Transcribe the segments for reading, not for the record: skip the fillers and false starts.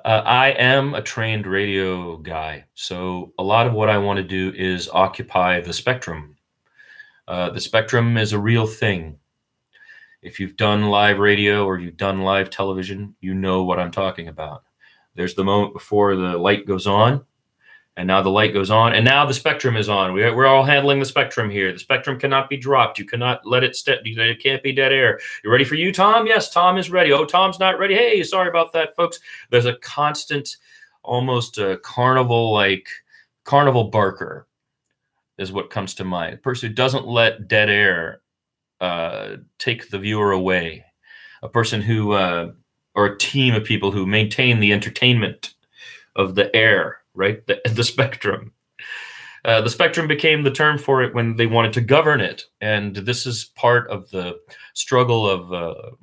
I am a trained radio guy, so a lot of what I want to do is occupy the spectrum. The spectrum is a real thing. If you've done live radio or you've done live television, you know what I'm talking about. There's the moment before the light goes on, and now the light goes on, and now the spectrum is on. We're all handling the spectrum here. The spectrum cannot be dropped. You cannot let it step. It can't be dead air. You ready for you, Tom? Yes, Tom is ready. Oh, Tom's not ready. Hey, sorry about that, folks. There's a constant, almost a carnival barker is what comes to mind. A person who doesn't let dead air take the viewer away. A person who, or a team of people who maintain the entertainment of the air, right? The spectrum. The spectrum became the term for it when they wanted to govern it. And this is part of the struggle of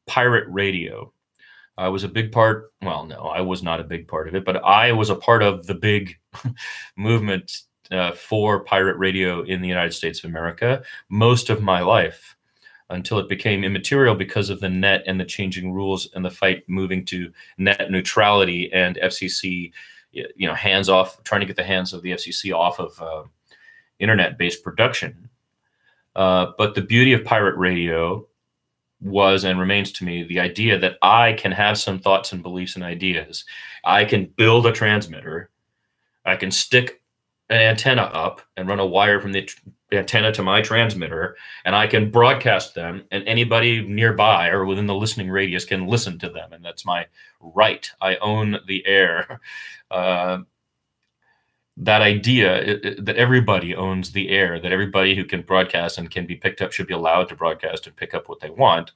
pirate radio. I was a big part, well, no, I was not a big part of it, but I was a part of the big movement for pirate radio in the United States of America most of my life, until it became immaterial because of the net and the changing rules and the fight moving to net neutrality and FCC, hands off, trying to get the hands of the FCC off of internet-based production. But the beauty of pirate radio was and remains to me the idea that I can have some thoughts and beliefs and ideas. I can build a transmitter. I can stick an antenna up and run a wire from the antenna to my transmitter, and I can broadcast them, and anybody nearby or within the listening radius can listen to them, and that's my right. I own the air. That idea that everybody owns the air, that everybody who can broadcast and can be picked up should be allowed to broadcast and pick up what they want.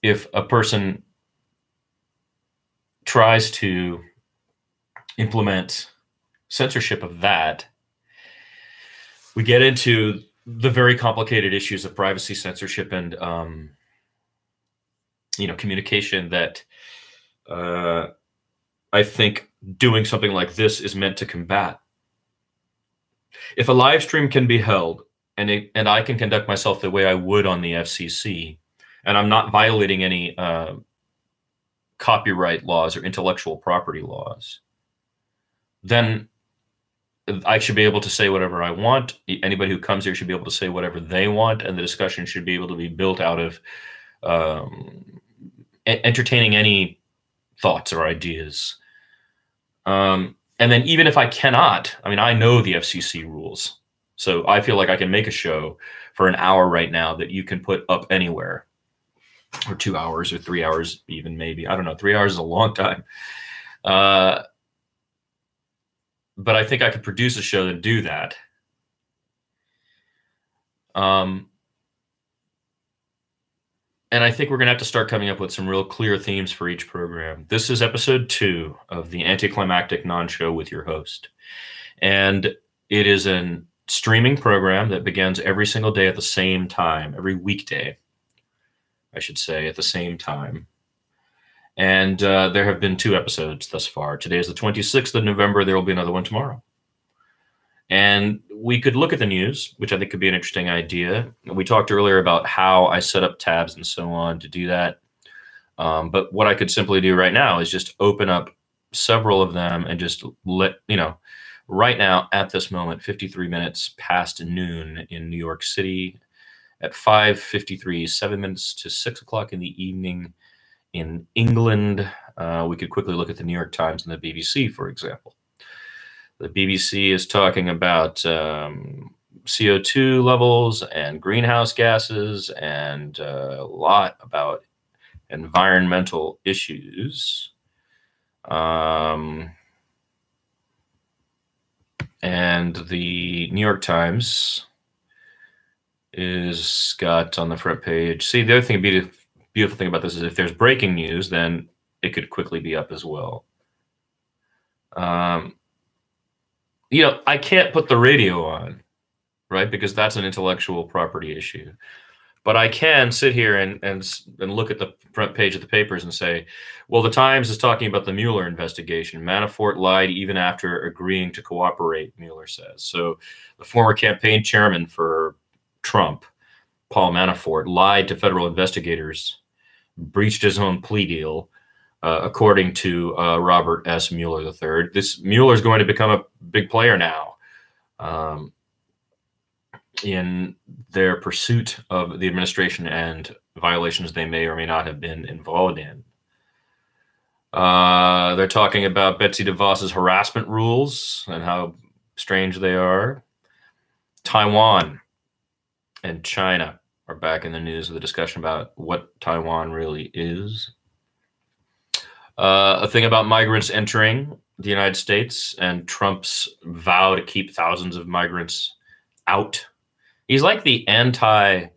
If a person tries to implement censorship of that, we get into the very complicated issues of privacy, censorship, and communication that I think doing something like this is meant to combat. If a live stream can be held and I can conduct myself the way I would on the FCC, and I'm not violating any copyright laws or intellectual property laws, then I should be able to say whatever I want. Anybody who comes here should be able to say whatever they want, and the discussion should be able to be built out of entertaining any thoughts or ideas. And then even if I cannot, I know the FCC rules. So I feel like I can make a show for an hour right now that you can put up anywhere, or 2 hours or 3 hours, even maybe. I don't know. 3 hours is a long time. But I think I could produce a show and do that. And I think we're going to have to start coming up with some real clear themes for each program. This is episode 2 of the AntiClimactic NonShow with your host. And it is a streaming program that begins every single day at the same time, every weekday, I should say, at the same time. And there have been 2 episodes thus far. Today is the 26th of November. There will be another one tomorrow. And we could look at the news, which I think could be an interesting idea. We talked earlier about how I set up tabs and so on to do that. But what I could simply do right now is just open up several of them and just let, right now at this moment, 53 minutes past noon in New York City, at 5:53, 7 minutes to 6 o'clock in the evening in England. We could quickly look at the New York Times and the BBC, for example. The BBC is talking about CO2 levels and greenhouse gases and a lot about environmental issues. And the New York Times is got on the front page. See, the other thing, beautiful thing about this is if there's breaking news, then it could quickly be up as well. I can't put the radio on, right? Because that's an intellectual property issue. But I can sit here and look at the front page of the papers and say, well, the Times is talking about the Mueller investigation. Manafort lied even after agreeing to cooperate, Mueller says. So the former campaign chairman for Trump, Paul Manafort, lied to federal investigators, breached his own plea deal, according to Robert S. Mueller III. This Mueller is going to become a big player now in their pursuit of the administration and violations they may or may not have been involved in. They're talking about Betsy DeVos's harassment rules and how strange they are. Taiwan and China are back in the news with a discussion about what Taiwan really is. A thing about migrants entering the United States and Trump's vow to keep thousands of migrants out. He's like the anti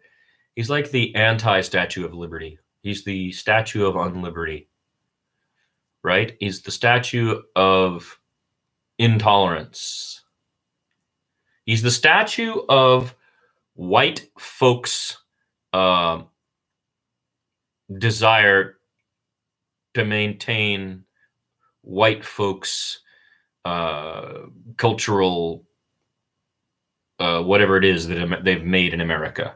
Statue of Liberty. He's the statue of unliberty, right? He's the statue of intolerance. He's the statue of white folks' desire to maintain white folks' cultural whatever it is that they've made in America.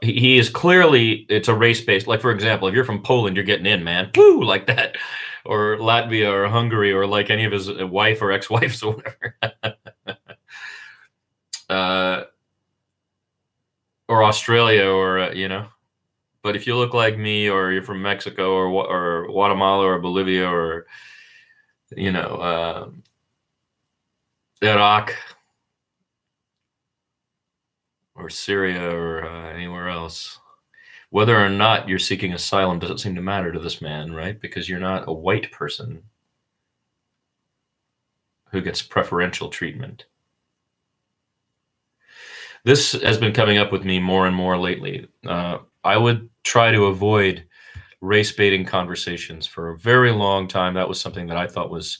He is clearly, it's a race-based, like, for example, if you're from Poland, you're getting in, man. Woo, like that. Or Latvia or Hungary or like any of his wife or ex-wives or whatever. Or Australia or, you know. But if you look like me or you're from Mexico or Guatemala or Bolivia or, you know, Iraq or Syria or anywhere else, whether or not you're seeking asylum doesn't seem to matter to this man, right? Because you're not a white person who gets preferential treatment. This has been coming up with me more and more lately. I would try to avoid race-baiting conversations for a very long time. That was something that I thought was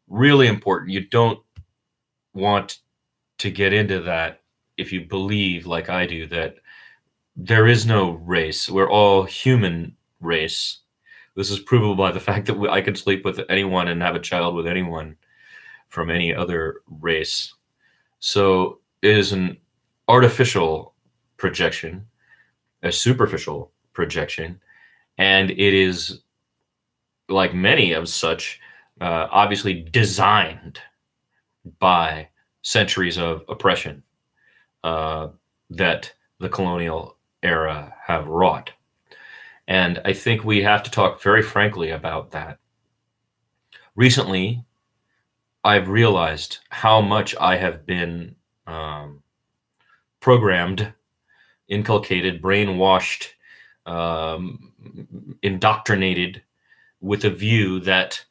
really important. You don't want to get into that if you believe, like I do, that there is no race. We're all human race. This is provable by the fact that I could sleep with anyone and have a child with anyone from any other race. So it is an artificial projection, a superficial projection, and it is, like many of such, obviously designed by centuries of oppression that the colonial era have wrought. And I think we have to talk very frankly about that. Recently, I've realized how much I have been programmed, inculcated, brainwashed, indoctrinated with a view that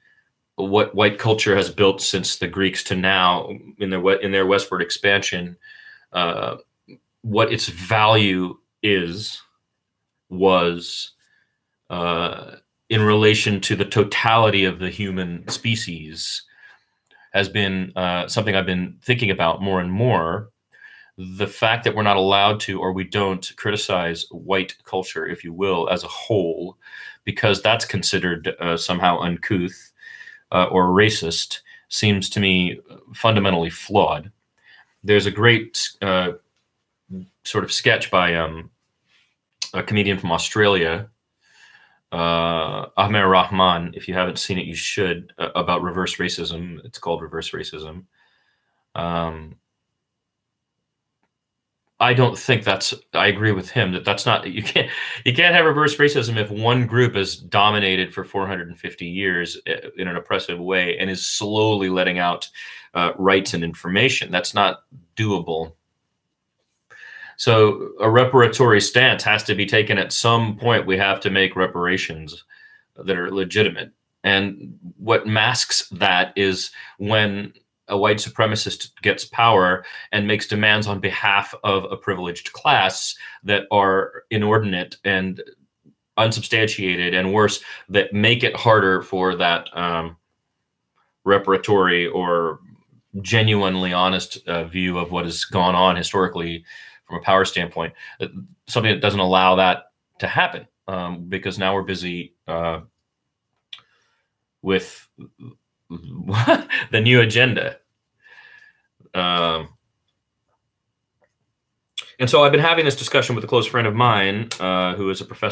what white culture has built since the Greeks to now in their westward expansion, what its value was in relation to the totality of the human species has been something I've been thinking about more and more. The fact that we're not allowed to, or we don't criticize white culture, if you will, as a whole, because that's considered somehow uncouth or racist, seems to me fundamentally flawed. There's a great sort of sketch by a comedian from Australia, Ahmed Rahman. If you haven't seen it, you should, about reverse racism. It's called Reverse Racism. I don't think I agree with him that that's not, you can't have reverse racism if one group is dominated for 450 years in an oppressive way and is slowly letting out rights and information. That's not doable. So a reparatory stance has to be taken at some point. We have to make reparations that are legitimate. And what masks that is when a white supremacist gets power and makes demands on behalf of a privileged class that are inordinate and unsubstantiated, and worse, that make it harder for that reparatory or genuinely honest view of what has gone on historically from a power standpoint, something that doesn't allow that to happen, because now we're busy with the new agenda. And so I've been having this discussion with a close friend of mine who is a professor